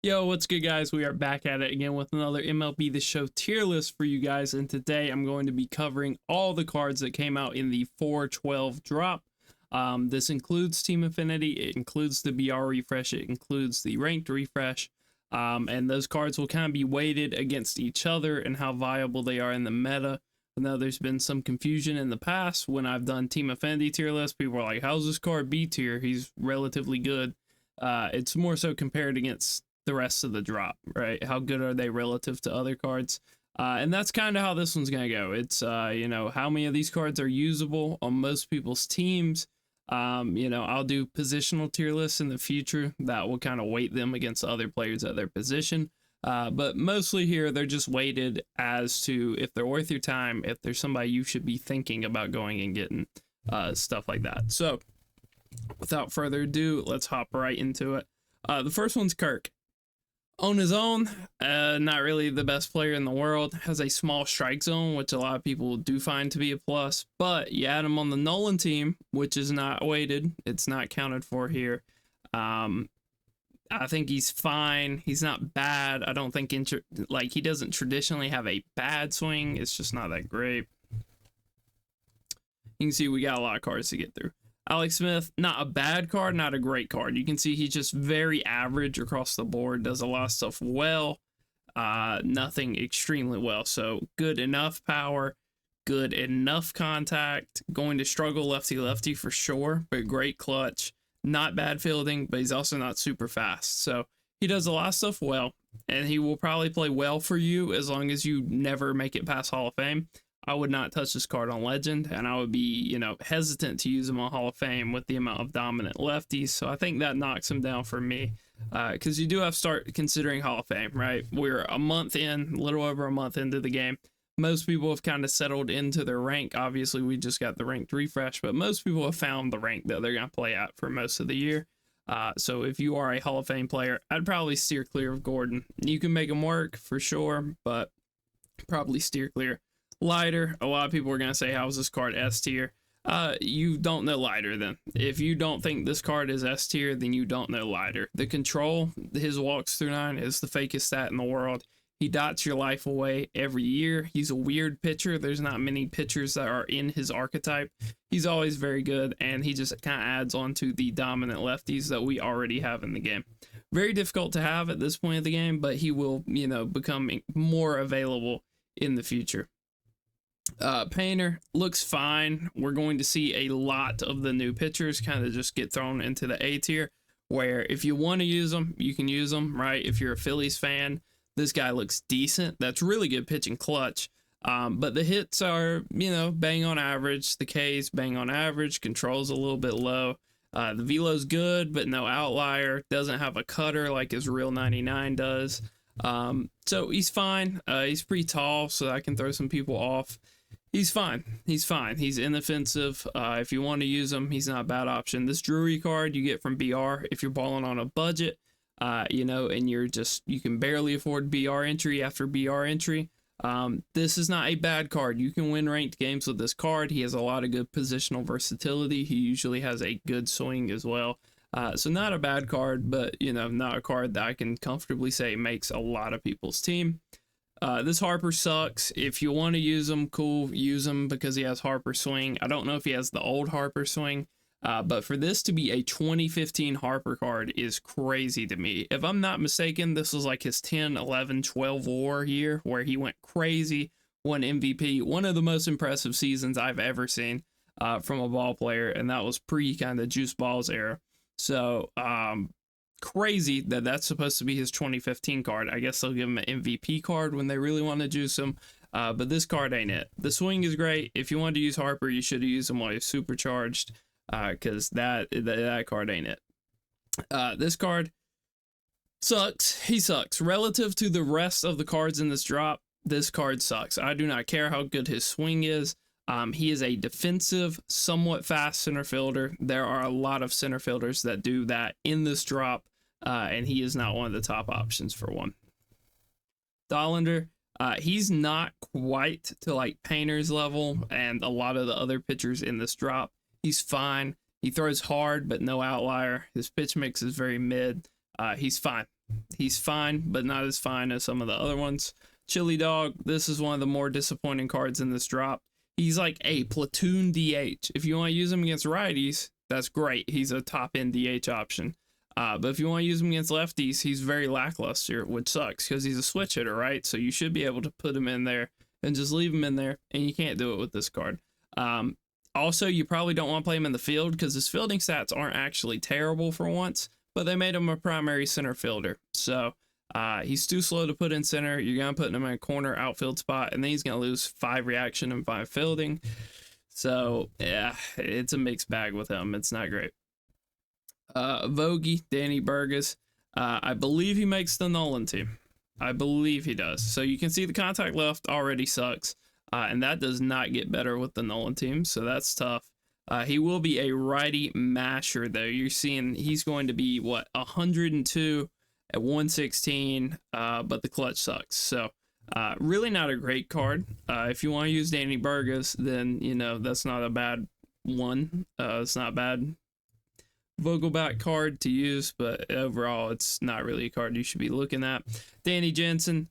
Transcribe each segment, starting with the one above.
Yo, what's good, guys? We are back at it again with another MLB The Show tier list for you guys. And today I'm going to be covering all the cards that came out in the 412 drop. This includes Team Affinity, it includes the BR refresh, it includes the ranked refresh. And those cards will kind of be weighted against each other and how viable they are in the meta. I know there's been some confusion in the past when I've done Team Affinity tier list. People are like, how's this card B tier? He's relatively good. It's more so compared against the rest of the drop, right? How good are they relative to other cards? And that's kind of how this one's going to go. It's, how many of these cards are usable on most people's teams. I'll do positional tier lists in the future that will kind of weight them against other players at their position. But mostly here, they're just weighted as to if they're worth your time, if there's somebody you should be thinking about going and getting, stuff like that. So without further ado, let's hop right into it. The first one's Kirk. On his own, not really the best player in the world, has a small strike zone, which a lot of people do find to be a plus, but you add him on the Nolan team, which is not weighted, it's not counted for here. I think he's fine, he's not bad. I don't think he doesn't traditionally have a bad swing, it's just not that great. You can see we got a lot of cards to get through. Alex Smith, not a bad card, not a great card. You can see he's just very average across the board, does a lot of stuff well, nothing extremely well. So good enough power, good enough contact, going to struggle lefty-lefty for sure, but great clutch. Not bad fielding, but he's also not super fast. So he does a lot of stuff well, and he will probably play well for you as long as you never make it past Hall of Fame. I would not touch this card on Legend, and I would be, hesitant to use him on Hall of Fame with the amount of dominant lefties. So I think that knocks him down for me, because you do have to start considering Hall of Fame, right? We're a month in, a little over a month into the game. Most people have kind of settled into their rank. Obviously, we just got the ranked refresh, but most people have found the rank that they're going to play at for most of the year. So if you are a Hall of Fame player, I'd probably steer clear of Gordon. You can make him work for sure, but probably steer clear. Lighter, a lot of people are going to say, how's this card S tier? You don't know Lighter then. If you don't think this card is S tier, then you don't know Lighter. The control, his walks through 9 is the fakest stat in the world. He dots your life away every year. He's a weird pitcher. There's not many pitchers that are in his archetype. He's always very good, and he just kind of adds on to the dominant lefties that we already have in the game. Very difficult to have at this point of the game, but he will, become more available in the future. Painter looks fine. We're going to see a lot of the new pitchers kind of just get thrown into the A tier, where if you want to use them, you can use them, right? If you're a Phillies fan, this guy looks decent. That's really good pitching clutch. But the hits are, bang on average. The K's bang on average. Control's a little bit low. The velo's good, but no outlier. Doesn't have a cutter like his real 99 does. So he's fine. He's pretty tall, so I can throw some people off. He's fine. He's fine. He's inoffensive. If you want to use him, he's not a bad option. This Drury card you get from BR if you're balling on a budget, and you can barely afford BR entry after BR entry. This is not a bad card. You can win ranked games with this card. He has a lot of good positional versatility. He usually has a good swing as well. So not a bad card, but, not a card that I can comfortably say makes a lot of people's team. This Harper sucks. If you want to use him, cool, use him because he has Harper swing. I don't know if he has the old Harper swing, but for this to be a 2015 Harper card is crazy to me. If I'm not mistaken, this was like his 10, 11, 12 WAR year where he went crazy, won MVP, one of the most impressive seasons I've ever seen from a ball player, and that was pre kind of Juice Balls era. So, crazy that that's supposed to be his 2015 card. I guess they'll give him an MVP card when they really want to juice him, but this card ain't it. The swing is great. If you wanted to use Harper, you should have used him while he's supercharged, because that card ain't it. This card sucks. He sucks. Relative to the rest of the cards in this drop, this card sucks. I do not care how good his swing is. He is a defensive, somewhat fast center fielder. There are a lot of center fielders that do that in this drop, and he is not one of the top options for one. Dollander, he's not quite to like Painter's level and a lot of the other pitchers in this drop. He's fine. He throws hard, but no outlier. His pitch mix is very mid. He's fine. He's fine, but not as fine as some of the other ones. Chili Dog, this is one of the more disappointing cards in this drop. He's like a platoon DH. If you want to use him against righties, that's great. He's a top end DH option. But if you want to use him against lefties, he's very lackluster, which sucks because he's a switch hitter, right? So you should be able to put him in there and just leave him in there, and you can't do it with this card. Also, you probably don't want to play him in the field because his fielding stats aren't actually terrible for once, but they made him a primary center fielder. So he's too slow to put in center. You're going to put him in a corner outfield spot, and then he's going to lose 5 reaction and 5 fielding. So, yeah, it's a mixed bag with him. It's not great. Vogie, Danny Burgess. I believe he makes the Nolan team. I believe he does. So you can see the contact left already sucks. And that does not get better with the Nolan team. So that's tough. He will be a righty masher, though. You're seeing he's going to be, 102 at 116. But the clutch sucks. So really not a great card. If you want to use Danny Burgess, then, that's not a bad one. It's not bad Vogelback card to use, but overall it's not really a card you should be looking at. Danny Jensen,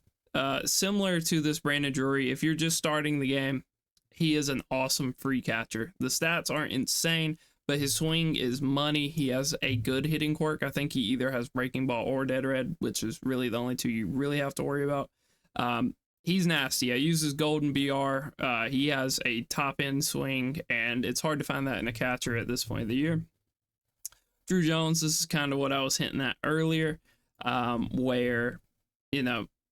similar to this Brandon Drury, if you're just starting the game, he is an awesome free catcher. The stats aren't insane, but his swing is money. He has a good hitting quirk. I think he either has breaking ball or dead red, which is really the only two you really have to worry about. He's nasty. I use his golden BR. He has a top end swing, and it's hard to find that in a catcher at this point of the year. Drew Jones, this is kind of what I was hinting at earlier, where,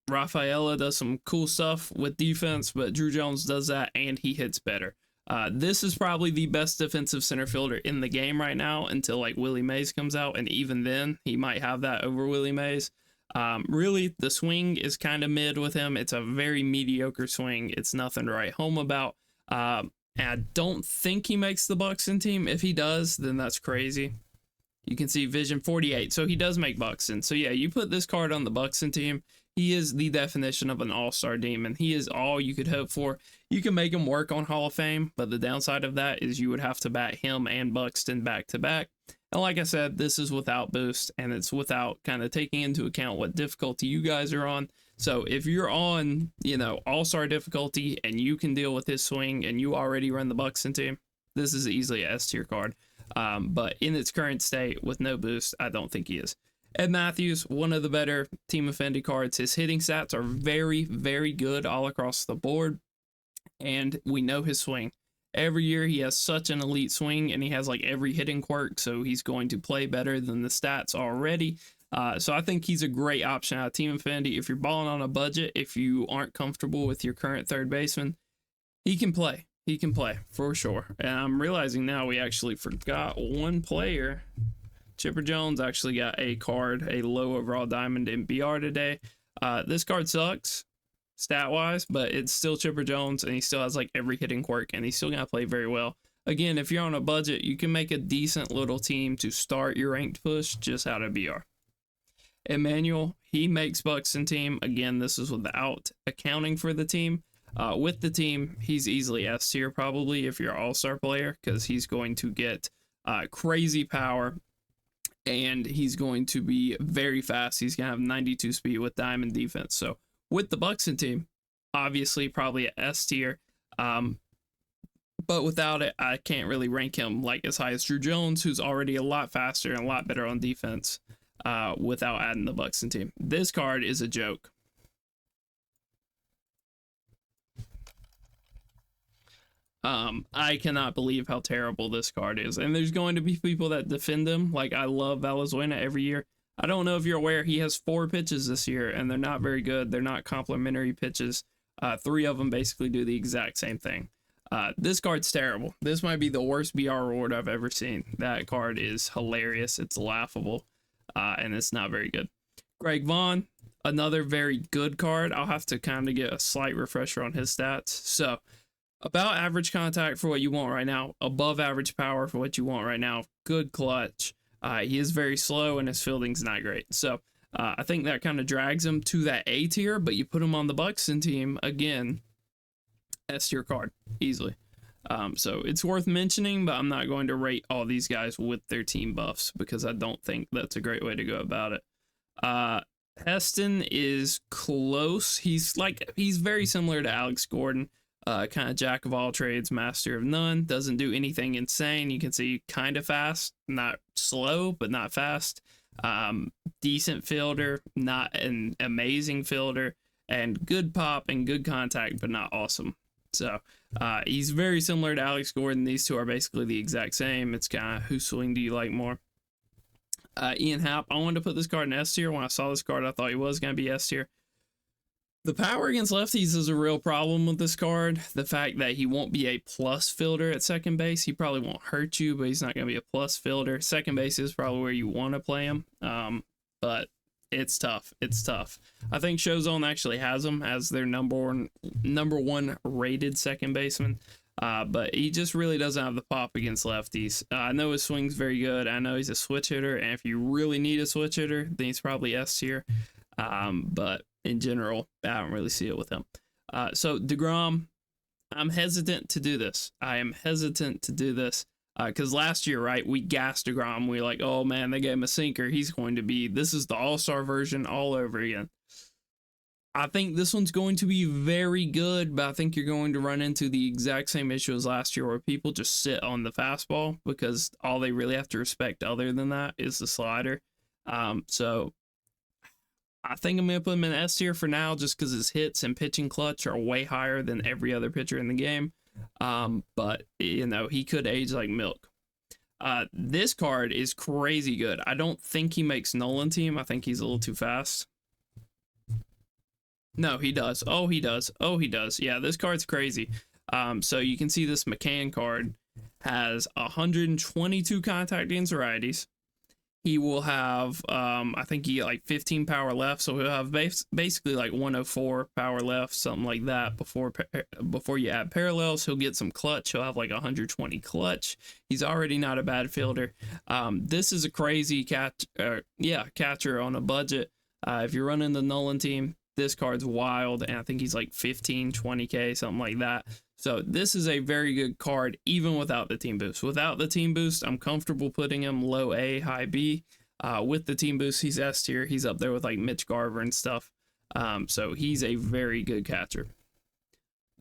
Rafaela does some cool stuff with defense, but Drew Jones does that and he hits better. This is probably the best defensive center fielder in the game right now until like Willie Mays comes out, and even then he might have that over Willie Mays. Really, the swing is kind of mid with him. It's a very mediocre swing. It's nothing to write home about. And I don't think he makes the Buxton team. If he does, then that's crazy. You can see Vision 48. So he does make Buxton. So yeah, you put this card on the Buxton team. He is the definition of an all-star demon. He is all you could hope for. You can make him work on Hall of Fame, but the downside of that is you would have to bat him and Buxton back to back. And like I said, this is without boost, and it's without kind of taking into account what difficulty you guys are on. So if you're on, all-star difficulty and you can deal with his swing and you already run the Buxton team, this is easily a S tier card. But in its current state with no boost, I don't think he is. Ed Matthews, one of the better Team Affinity cards. His hitting stats are very, very good all across the board. And we know his swing. Every year he has such an elite swing, and he has like every hitting quirk, so he's going to play better than the stats already. So I think he's a great option out of Team Affinity. If you're balling on a budget, if you aren't comfortable with your current third baseman, he can play. He can play for sure. And I'm realizing now we actually forgot one player. Chipper Jones actually got a card, a low overall diamond in BR today. This card sucks stat wise, but it's still Chipper Jones, and he still has like every hitting quirk, and he's still gonna play very well. Again, if you're on a budget, you can make a decent little team to start your ranked push just out of BR. Emmanuel, he makes Buxton team. Again, this is without accounting for the team. With the team, he's easily S tier probably if you're an all-star player, because he's going to get crazy power, and he's going to be very fast. He's going to have 92 speed with diamond defense. So with the Buxton team, obviously probably an S tier. But without it, I can't really rank him like as high as Drew Jones, who's already a lot faster and a lot better on defense without adding the Buxton team. This card is a joke. I cannot believe how terrible this card is. And there's going to be people that defend him. Like, I love Valenzuela every year. I don't know if you're aware, he has 4 pitches this year, and they're not very good. They're not complementary pitches. 3 of them basically do the exact same thing. This card's terrible. This might be the worst BR reward I've ever seen. That card is hilarious. It's laughable, and it's not very good. Greg Vaughn, another very good card. I'll have to kind of get a slight refresher on his stats. So, about average contact for what you want right now, above average power for what you want right now, good clutch. He is very slow, and his fielding's not great. So I think that kind of drags him to that A tier, but you put him on the Buxton team, again, S tier card, easily. So it's worth mentioning, but I'm not going to rate all these guys with their team buffs because I don't think that's a great way to go about it. Heston is close. He's very similar to Alex Gordon. Kind of jack of all trades, master of none. Doesn't do anything insane. You can see kind of fast, not slow, but not fast. Decent fielder, not an amazing fielder, and good pop and good contact, but not awesome. So he's very similar to Alex Gordon. These two are basically the exact same. It's kind of whose swing do you like more? Ian Happ. I wanted to put this card in S tier. When I saw this card, I thought he was going to be S tier. The power against lefties is a real problem with this card. The fact that he won't be a plus fielder at second base. He probably won't hurt you, but he's not going to be a plus fielder. Second base is probably where you want to play him. But it's tough. It's tough. I think Showzone actually has him as their number one rated second baseman. But he just really doesn't have the pop against lefties. I know his swing's very good. I know he's a switch hitter, and if you really need a switch hitter, then he's probably S tier. But in general, I don't really see it with him. So DeGrom, I'm hesitant to do this. I am hesitant to do this because last year, right, we gassed DeGrom. We were like, oh man, they gave him a sinker. He's going to be, this is the all-star version all over again. I think this one's going to be very good, but I think you're going to run into the exact same issue as last year where people just sit on the fastball because all they really have to respect other than that is the slider. So I think I'm going to put him in S tier for now just because his hits and pitching clutch are way higher than every other pitcher in the game. But, you know, he could age like milk. This card is crazy good. I don't think he makes Nolan team. I think he's a little too fast. No, he does. Oh, he does. Oh, he does. Yeah, this card's crazy. So you can see this McCann card has 122 contact against righties. He will have, I think he like 15 power left, so he'll have basically like 104 power left, something like that. Before you add parallels, he'll get some clutch. He'll have like 120 clutch. He's already not a bad fielder. This is a crazy catcher on a budget. If you're running the Nolan team, this card's wild, and I think he's like 15, 20K, something like that. So this is a very good card, even without the team boost. Without the team boost, I'm comfortable putting him low A, high B. With the team boost, he's S tier. He's up there with like Mitch Garver and stuff. So he's a very good catcher.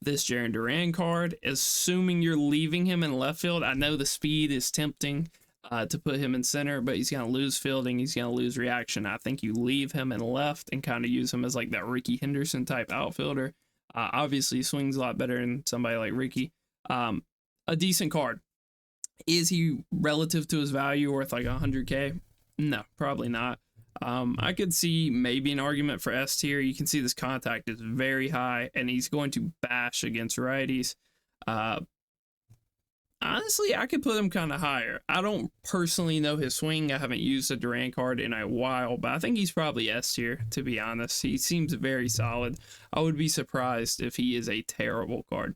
This Jarren Duran card, assuming you're leaving him in left field, I know the speed is tempting to put him in center, but he's going to lose fielding. He's going to lose reaction. I think you leave him in left and kind of use him as like that Ricky Henderson type outfielder. Obviously, he swings a lot better than somebody like Ricky. A decent card. Is he relative to his value worth like 100K? No, probably not. I could see maybe an argument for S tier. You can see this contact is very high, and he's going to bash against righties. Honestly, I could put him kind of higher. I don't personally know his swing. I haven't used a Duran card in a while, but I think he's probably S tier, to be honest. He seems very solid. I would be surprised if he is a terrible card.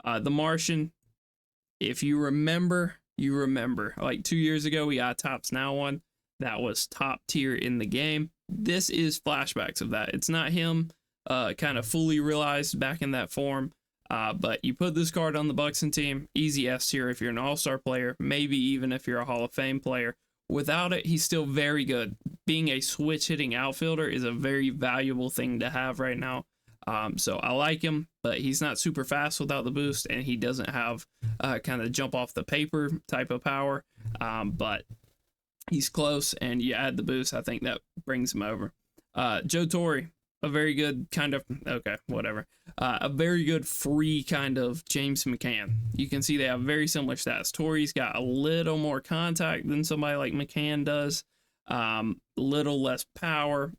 The Martian, if you remember, you remember. Like 2 years ago, we got Tops Now one. That was top tier in the game. This is flashbacks of that. It's not him kind of fully realized back in that form. But you put this card on the Buxton team, easy S tier if you're an all-star player, maybe even if you're a Hall of Fame player. Without it, he's still very good. Being a switch-hitting outfielder is a very valuable thing to have right now. So I like him, but he's not super fast without the boost, and he doesn't have kind of jump off the paper type of power. But he's close, and you add the boost, I think that brings him over. Joe Torre. A very good kind of, okay, whatever. A very good free kind of James McCann. You can see they have very similar stats. Torrey's got a little more contact than somebody like McCann does. Little less power.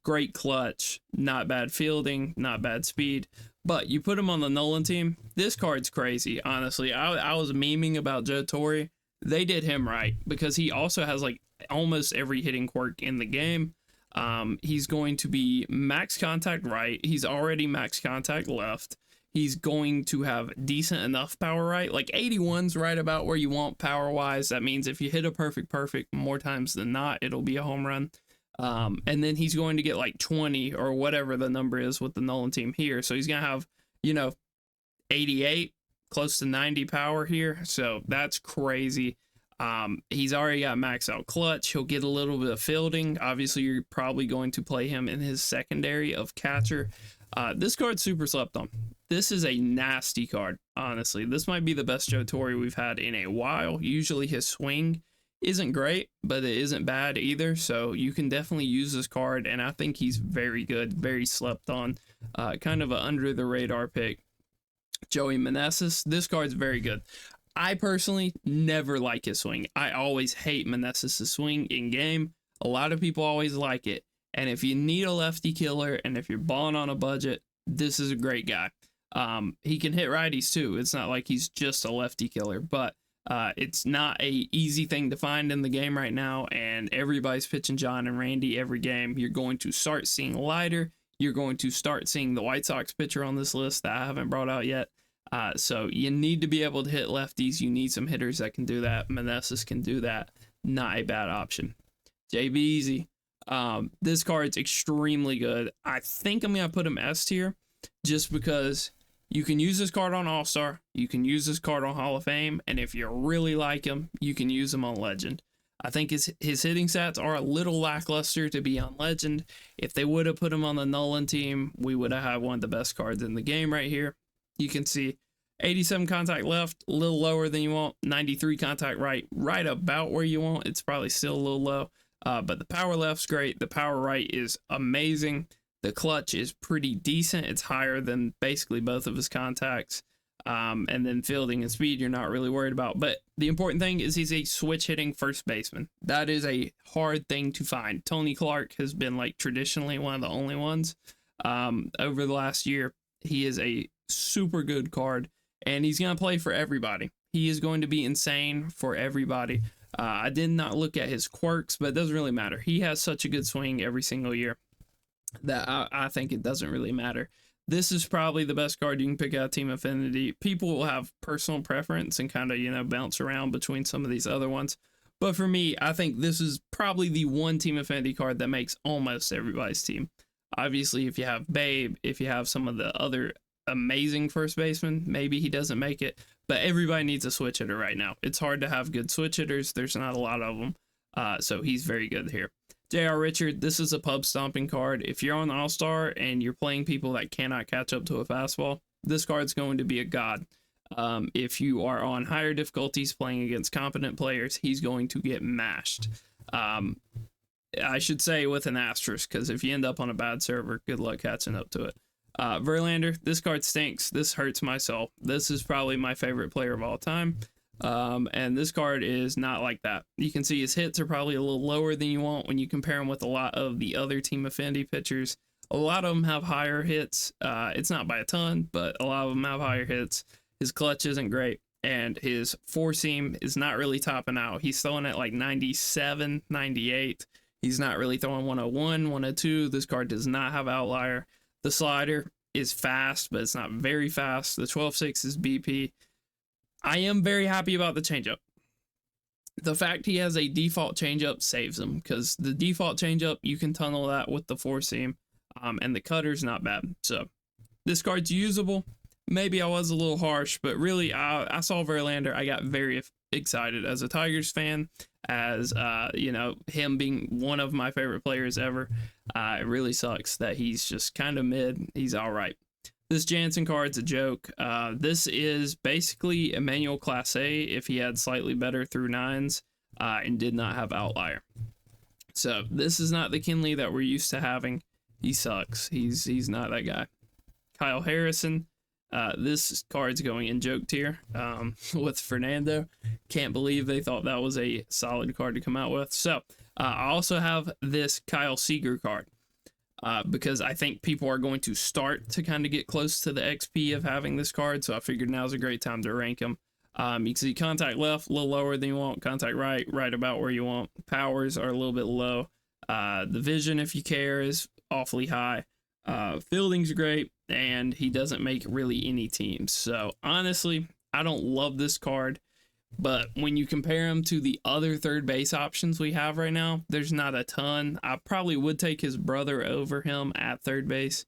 Great clutch. Not bad fielding. Not bad speed. But you put him on the Nolan team. This card's crazy, honestly. I was memeing about Joe Torre. They did him right because he also has like almost every hitting quirk in the game. He's going to be max contact right. He's already max contact left. He's going to have decent enough power right. Like 81's right about where you want power wise. That means if you hit a perfect more times than not, it'll be a home run. And then he's going to get like 20 or whatever the number is with the Nolan team here. So he's going to have, 88, close to 90 power here. So that's crazy. He's already got max out clutch. He'll get a little bit of fielding. Obviously, you're probably going to play him in his secondary of catcher. This card's super slept on. This is a nasty card, honestly. This might be the best Joe Torre we've had in a while. Usually his swing isn't great, but it isn't bad either. So you can definitely use this card, and I think he's very good, very slept on, kind of an under the radar pick. Joey Meneses, this card's very good. I personally never like his swing. I always hate Meneses' swing in game. A lot of people always like it. And if you need a lefty killer and if you're balling on a budget, this is a great guy. He can hit righties too. It's not like he's just a lefty killer, but it's not a easy thing to find in the game right now. And everybody's pitching John and Randy every game. You're going to start seeing Leiter. You're going to start seeing the White Sox pitcher on this list that I haven't brought out yet. So you need to be able to hit lefties. You need some hitters that can do that. Meneses can do that. Not a bad option. JB Easy. This card's extremely good. I think I'm going to put him S tier just because you can use this card on All-Star. You can use this card on Hall of Fame. And if you really like him, you can use him on Legend. I think his hitting stats are a little lackluster to be on Legend. If they would have put him on the Nolan team, we would have had one of the best cards in the game right here. You can see 87 contact left, a little lower than you want. 93 contact right, right about where you want. It's probably still a little low, but the power left's great. The power right is amazing. The clutch is pretty decent. It's higher than basically both of his contacts. And then fielding and speed, you're not really worried about. But the important thing is he's a switch hitting first baseman. That is a hard thing to find. Tony Clark has been like traditionally one of the only ones over the last year. He is a super good card, and he's going to play for everybody. He is going to be insane for everybody. I did not look at his quirks, but it doesn't really matter. He has such a good swing every single year that I think it doesn't really matter. This is probably the best card you can pick out Team Affinity. People will have personal preference and kind of, bounce around between some of these other ones. But for me, I think this is probably the one Team Affinity card that makes almost everybody's team. Obviously, if you have Babe, if you have some of the other amazing first baseman, maybe he doesn't make it, but everybody needs a switch hitter right now. It's hard to have good switch hitters. There's not a lot of them, so he's very good here. J.R. Richard, this is a pub stomping card. If you're on All-Star and you're playing people that cannot catch up to a fastball, this card's going to be a god. If you are on higher difficulties playing against competent players, he's going to get mashed. I should say with an asterisk, because if you end up on a bad server, good luck catching up to it. Verlander, this card stinks. This hurts my soul. This is probably my favorite player of all time. And this card is not like that. You can see his hits are probably a little lower than you want when you compare him with a lot of the other Team Affinity pitchers. A lot of them have higher hits. It's not by a ton, but a lot of them have higher hits. His clutch isn't great, and his four seam is not really topping out. He's throwing at like 97, 98. He's not really throwing 101, 102. This card does not have outlier. The slider is fast, but it's not very fast. The 12-6 is BP. I am very happy about the changeup. The fact he has a default changeup saves him, because the default changeup, you can tunnel that with the four seam, and the cutter's not bad. So this card's usable. Maybe I was a little harsh, but really, I saw Verlander. I got very excited as a Tigers fan, as him being one of my favorite players ever. It really sucks that he's just kind of mid. He's all right. This Jansen card's a joke. This is basically Emmanuel Clase if he had slightly better through nines and did not have outlier. So this is not the Kinley that we're used to having. He sucks. He's not that guy. Kyle Harrison. This card's going in joke tier with Fernando. Can't believe they thought that was a solid card to come out with. So I also have this Kyle Seager card because I think people are going to start to kind of get close to the XP of having this card. So I figured now's a great time to rank him. You can see contact left, a little lower than you want. Contact right, right about where you want. Powers are a little bit low. The vision, if you care, is awfully high. Fielding's great, and he doesn't make really any teams. So honestly, I don't love this card, but when you compare him to the other third base options we have right now, there's not a ton. I probably would take his brother over him at third base.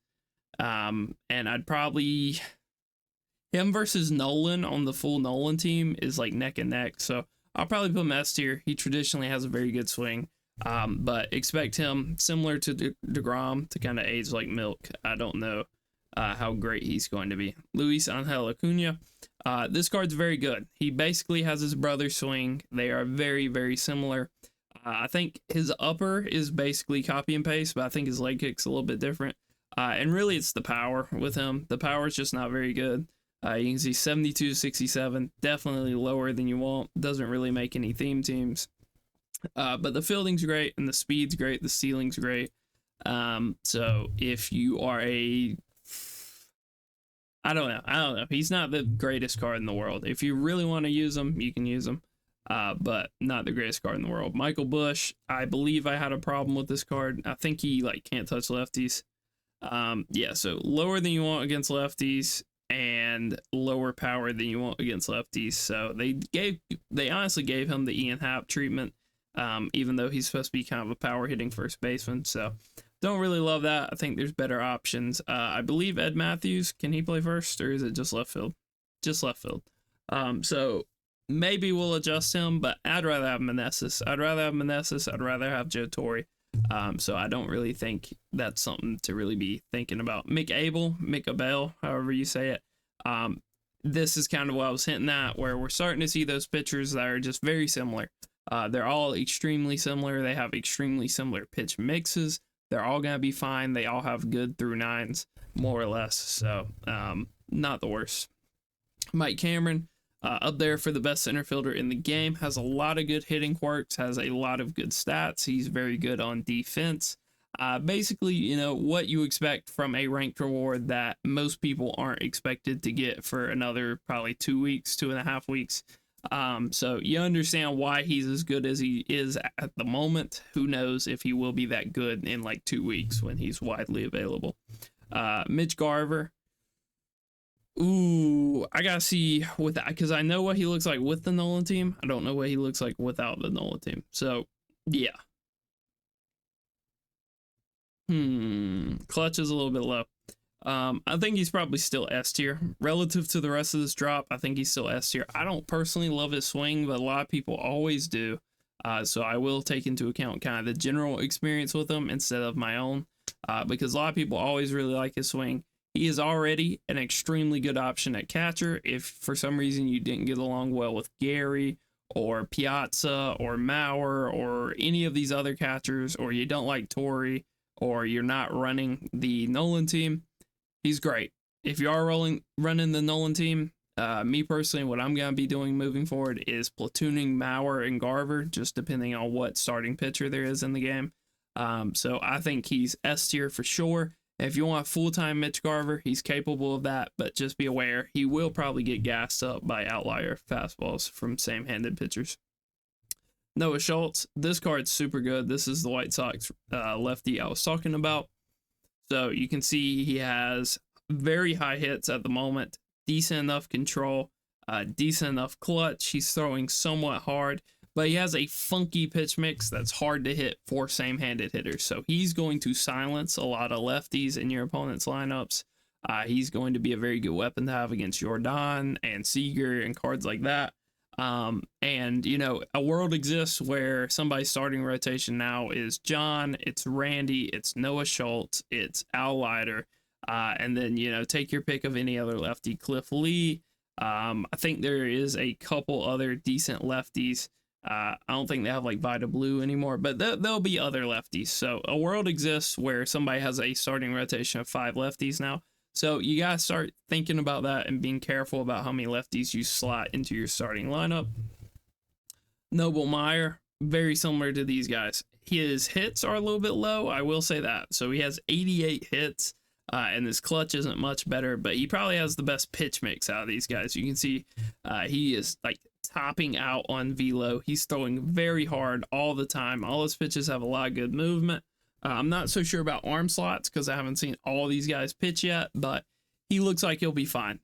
And I'd probably, him versus Nolan on the full Nolan team is like neck and neck. So I'll probably put him S tier. He traditionally has a very good swing. But expect him similar to DeGrom to kind of age like milk. I don't know how great he's going to be. Luis Angel Acuna. This card's very good. He basically has his brother swing. They are very, very similar. I think his upper is basically copy and paste, but I think his leg kick's a little bit different. And really, it's the power with him. The power is just not very good. You can see 72 to 67, definitely lower than you want. Doesn't really make any theme teams. But the fielding's great and the speed's great. The ceiling's great. So if you are I don't know. He's not the greatest card in the world. If you really want to use him, you can use him. But not the greatest card in the world. Michael Bush, I believe I had a problem with this card. I think he can't touch lefties. Yeah, so lower than you want against lefties and lower power than you want against lefties. So they honestly gave him the Ian Happ treatment. Even though he's supposed to be kind of a power hitting first baseman. So don't really love that. I think there's better options. I believe Ed Matthews, can he play first or is it just left field? Just left field. So maybe we'll adjust him, but I'd rather have Meneses. I'd rather have Joe Torre. So I don't really think that's something to really be thinking about. Mick Abel, however you say it. This is kind of what I was hinting at, where we're starting to see those pitchers that are just very similar. They're all extremely similar. They have extremely similar pitch mixes. They're all going to be fine. They all have good through nines, more or less. So, not the worst. Mike Cameron, up there for the best center fielder in the game, has a lot of good hitting quirks, has a lot of good stats. He's very good on defense. Basically, what you expect from a ranked reward that most people aren't expected to get for another probably 2 weeks, 2.5 weeks. So you understand why he's as good as he is at the moment. Who knows if he will be that good in 2 weeks when he's widely available. Mitch Garver. Ooh, I gotta see with that because I know what he looks like with the Nolan team. I don't know what he looks like without the Nolan team. So yeah. Clutch is a little bit low. I think he's probably still S tier relative to the rest of this drop. I think he's still S tier. I don't personally love his swing, but a lot of people always do. So I will take into account kind of the general experience with him instead of my own, because a lot of people always really like his swing. He is already an extremely good option at catcher. If for some reason you didn't get along well with Gary or Piazza or Mauer or any of these other catchers, or you don't like Torrey, or you're not running the Nolan team, he's great. If you are running the Nolan team, me personally, what I'm going to be doing moving forward is platooning Mauer and Garver, just depending on what starting pitcher there is in the game. So I think he's S tier for sure. If you want full-time Mitch Garver, he's capable of that, but just be aware, he will probably get gassed up by outlier fastballs from same-handed pitchers. Noah Schultz, this card's super good. This is the White Sox lefty I was talking about. So you can see he has very high hits at the moment, decent enough control, decent enough clutch. He's throwing somewhat hard, but he has a funky pitch mix that's hard to hit for same-handed hitters. So he's going to silence a lot of lefties in your opponent's lineups. He's going to be a very good weapon to have against Jordan and Seager and cards like that. And a world exists where somebody's starting rotation now is John, it's Randy, it's Noah Schultz, it's Al Leiter, and then take your pick of any other lefty. Cliff Lee. I think there is a couple other decent lefties. I don't think they have Vita Blue anymore, but there'll be other lefties. So a world exists where somebody has a starting rotation of 5 lefties now. So you got to start thinking about that and being careful about how many lefties you slot into your starting lineup. Noble Meyer, very similar to these guys. His hits are a little bit low, I will say that. So he has 88 hits, and his clutch isn't much better, but he probably has the best pitch mix out of these guys. You can see he is topping out on velo. He's throwing very hard all the time. All his pitches have a lot of good movement. I'm not so sure about arm slots because I haven't seen all these guys pitch yet, but he looks like he'll be fine.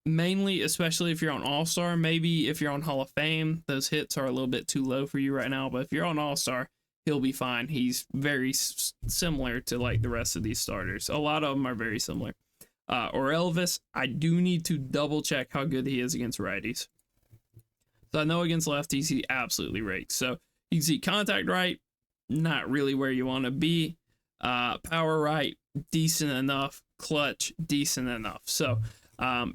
Mainly, especially if you're on All-Star, maybe if you're on Hall of Fame, those hits are a little bit too low for you right now, but if you're on All-Star, he'll be fine. He's very similar to the rest of these starters. A lot of them are very similar. Or Elvis, I do need to double check how good he is against righties. So I know against lefties, he absolutely rakes. So you can see contact right, not really where you want to be. Power right, decent enough. Clutch, decent enough. So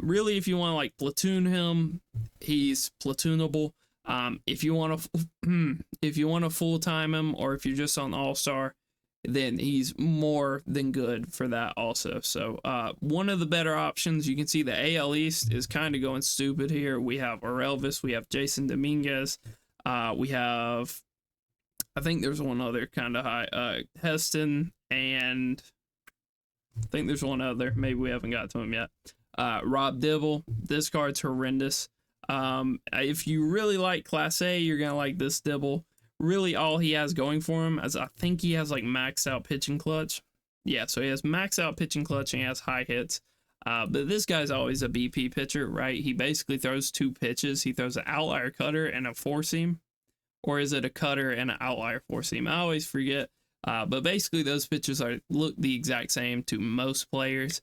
really, if you want to like platoon him, he's platoonable. If you want to if you want to full time him, or if you're just on All-Star, then he's more than good for that also. So one of the better options, you can see the AL East is kind of going stupid here. We have Orelvis, we have Jason Dominguez, we have, I think there's one other kind of high, Heston, and I think there's one other, maybe we haven't got to him yet. Rob Dibble. This card's horrendous. If you really like Class A, you're gonna like this Dibble. Really, all he has going for him is I think he has like maxed out pitching clutch. Yeah, so he has maxed out pitching clutch and he has high hits. But this guy's always a BP pitcher, right? He basically throws 2 pitches. He throws an outlier cutter and a 4-seam, or is it a cutter and an outlier 4-seam? I always forget. But basically, those pitches look the exact same to most players.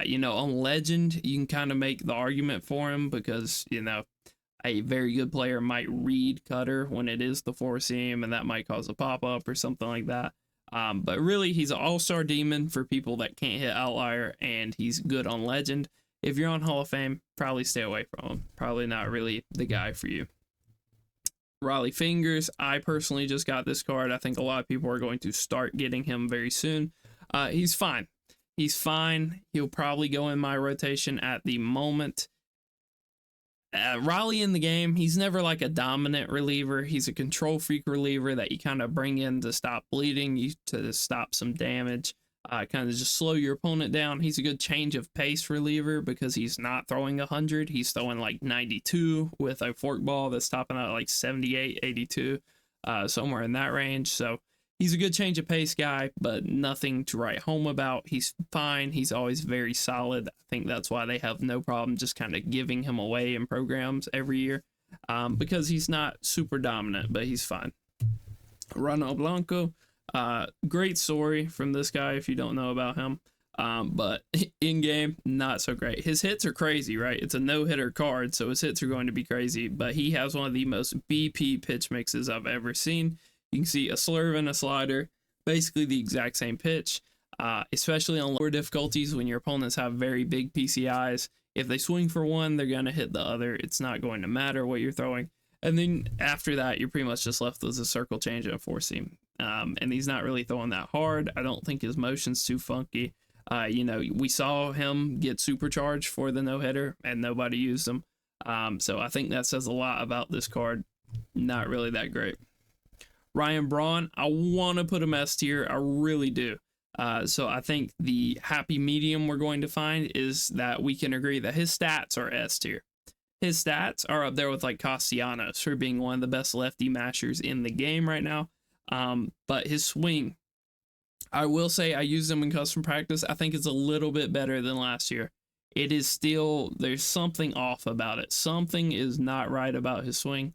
You know, on Legend, you can kind of make the argument for him because, you know, a very good player might read cutter when it is the 4-seam, and that might cause a pop-up or something like that. But really, he's an all-star demon for people that can't hit outlier, and he's good on Legend. If you're on Hall of Fame, probably stay away from him. Probably not really the guy for you. Raleigh Fingers, I personally just got this card. I think a lot of people are going to start getting him very soon. He's fine. He's fine. He'll probably go in my rotation at the moment. Raleigh in the game, he's never like a dominant reliever. He's a control freak reliever that you kind of bring in to stop bleeding, to stop some damage, kind of just slow your opponent down. He's a good change of pace reliever because he's not throwing 100. He's throwing like 92 with a forkball that's topping out like 78, 82, somewhere in that range. So he's a good change of pace guy, but nothing to write home about. He's fine. He's always very solid. I think that's why they have no problem just kind of giving him away in programs every year, because he's not super dominant, but he's fine. Ronald Blanco, great story from this guy if you don't know about him, but in game, not so great. His hits are crazy, right? It's a no-hitter card, so his hits are going to be crazy, but he has one of the most BP pitch mixes I've ever seen. You can see a slurve and a slider, basically the exact same pitch, especially on lower difficulties when your opponents have very big PCIs. If they swing for one, they're going to hit the other. It's not going to matter what you're throwing. And then after that, you're pretty much just left with a circle change and a 4-seam. And he's not really throwing that hard. I don't think his motion's too funky. You know, we saw him get supercharged for the no-hitter, and nobody used him. So I think that says a lot about this card. Not really that great. Ryan Braun, I want to put him S tier. I really do. So I think the happy medium we're going to find is that we can agree that his stats are S tier. His stats are up there with like Castellanos for being one of the best lefty mashers in the game right now. But his swing, I will say I used him in custom practice. I think it's a little bit better than last year. It is still, there's something off about it. Something is not right about his swing.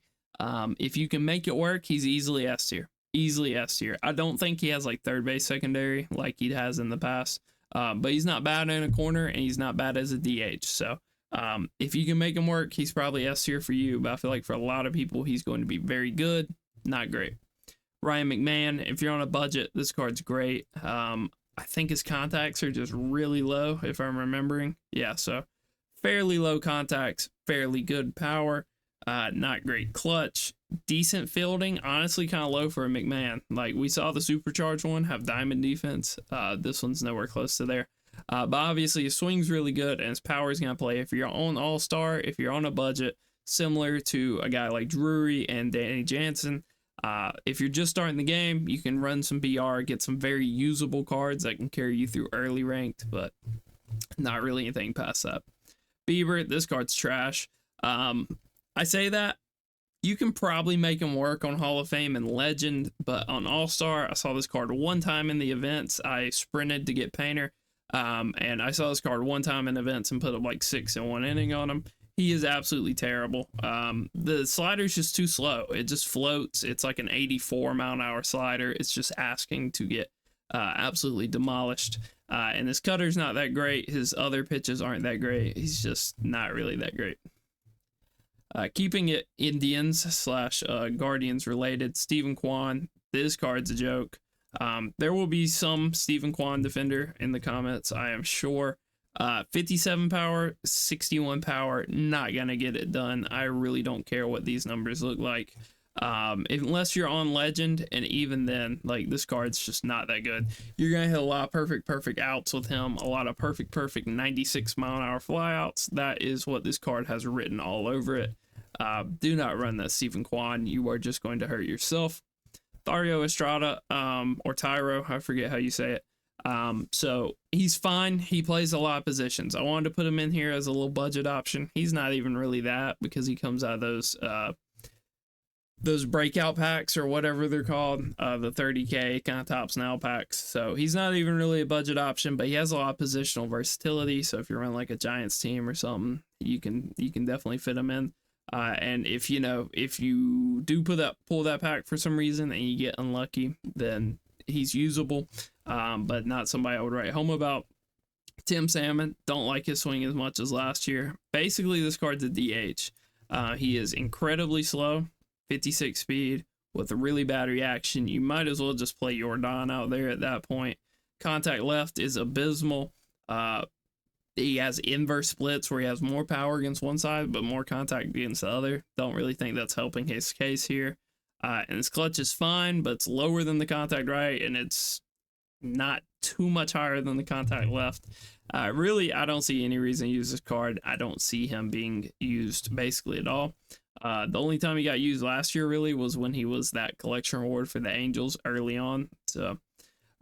If you can make it work, he's easily S tier. Easily S tier. I don't think he has like third base secondary like he has in the past. But he's not bad in a corner and he's not bad as a DH. So if you can make him work, he's probably S tier for you. But I feel like for a lot of people, he's going to be very good, not great. Ryan McMahon, if you're on a budget, this card's great. I think his contacts are just really low, if I'm remembering. Yeah, so fairly low contacts, fairly good power. Not great clutch, decent fielding, honestly kind of low for a McMahon. Like we saw the supercharged one have diamond defense. This one's nowhere close to there. But obviously his swing's really good and his power is going to play. If you're on All-Star, if you're on a budget, similar to a guy like Drury and Danny Jansen, if you're just starting the game, you can run some BR, get some very usable cards that can carry you through early ranked, but not really anything past that. Bieber, this card's trash. I say that you can probably make him work on Hall of Fame and Legend, but on All-Star, I saw this card one time in the events. I sprinted to get Painter, and I saw this card one time in events and put up like 6 in 1 inning on him. He is absolutely terrible. The slider's just too slow. It just floats. It's like an 84-mile-an-hour slider. It's just asking to get absolutely demolished. And his cutter's not that great. His other pitches aren't that great. He's just not really that great. Keeping it Indians slash Guardians related, Stephen Kwan. This card's a joke. There will be some Stephen Kwan defender in the comments, I am sure. 57 power, 61 power, not gonna get it done. I really don't care what these numbers look like. Unless you're on legend, and even then, like, this card's just not that good. You're gonna hit a lot of perfect outs with him, a lot of perfect 96-mile-an-hour flyouts. That is what this card has written all over it. Do not run that Stephen Kwan. You are just going to hurt yourself. Thario Estrada, or Tyro, I forget how you say it. So he's fine. He plays a lot of positions. I wanted to put him in here as a little budget option. He's not even really that, because he comes out of those breakout packs or whatever they're called, the 30k kind of tops now packs. So he's not even really a budget option, but he has a lot of positional versatility. So if you're running like a Giants team or something, you can definitely fit him in. And if you do pull that pack for some reason and you get unlucky, then he's usable, but not somebody I would write home about. Tim Salmon, don't like his swing as much as last year. Basically, this card's a DH. He is incredibly slow, 56 speed with a really bad reaction. You might as well just play Jordan out there at that point. Contact left is abysmal. He has inverse splits where he has more power against one side but more contact against the other. Don't really think that's helping his case here. And his clutch is fine, but it's lower than the contact right, and it's not too much higher than the contact left. Really, I don't see any reason to use this card. I don't see him being used basically at all. The only time he got used last year really was when he was that collection reward for the Angels early on. So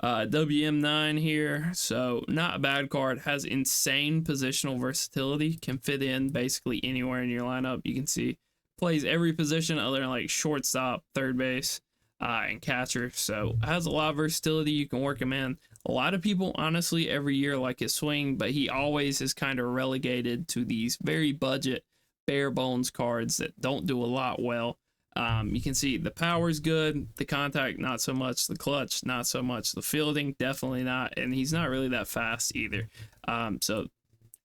WM9 here, so not a bad card. Has insane positional versatility, can fit in basically anywhere in your lineup. You can see plays every position other than like shortstop, third base, and catcher. So has a lot of versatility. You can work him in. A lot of people honestly every year like his swing, but he always is kind of relegated to these very budget bare bones cards that don't do a lot well. You can see the power's good, the contact not so much, the clutch not so much, the fielding definitely not, and he's not really that fast either. So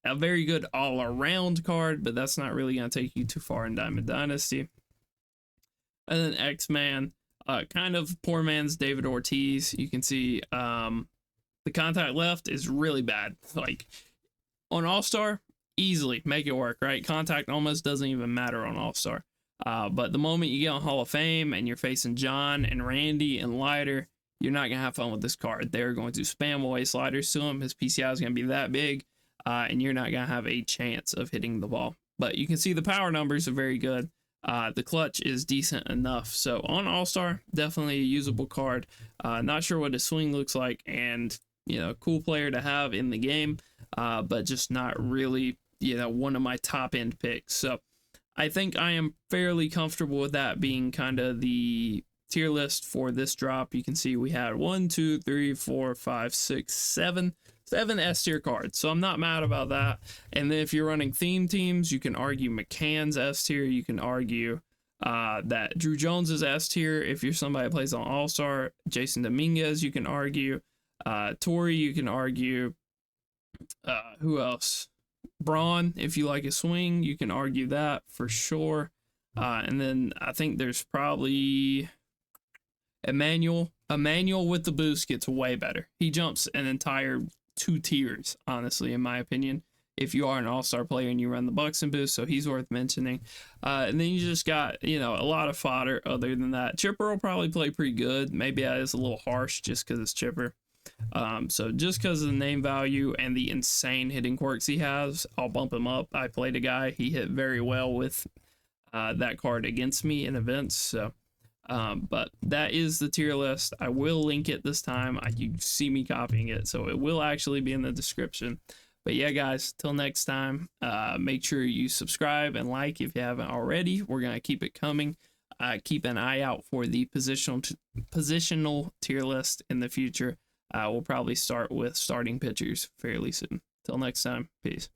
a very good all-around card, but that's not really going to take you too far in Diamond Dynasty. And then X-Man, kind of poor man's David Ortiz. You can see the contact left is really bad. Like on All-Star, easily make it work, right? Contact almost doesn't even matter on All-Star. But the moment you get on Hall of Fame and you're facing John and Randy and Leiter, you're not going to have fun with this card. They're going to spam away sliders to him. His PCI is going to be that big, and you're not going to have a chance of hitting the ball. But you can see the power numbers are very good. The clutch is decent enough. So on All-Star, definitely a usable card. Not sure what his swing looks like, and, cool player to have in the game, but just not really, one of my top-end picks. So I think I am fairly comfortable with that being kind of the tier list for this drop. You can see we had 1, 2, 3, 4, 5, 6, 7 S tier cards. So I'm not mad about that. And then if you're running theme teams, you can argue McCann's S tier. You can argue that Drew Jones is S tier. If you're somebody that plays on All-Star, Jason Dominguez, you can argue. Torrey, you can argue. Who else? Braun, if you like a swing, you can argue that for sure. And then I think there's probably Emmanuel. Emmanuel with the boost gets way better. He jumps an entire 2 tiers, honestly, in my opinion, if you are an all-star player and you run the Buxton boost, so he's worth mentioning. And then you just got, a lot of fodder other than that. Chipper will probably play pretty good. Maybe that is a little harsh just because it's Chipper. So just because of the name value and the insane hitting quirks he has, I'll bump him up. I played a guy, he hit very well with that card against me in events. So, but that is the tier list. I will link it this time. You see me copying it, so it will actually be in the description. But yeah, guys, till next time, make sure you subscribe and like if you haven't already. We're going to keep it coming. Keep an eye out for the positional tier list in the future. We'll probably start with starting pitchers fairly soon. Till next time, peace.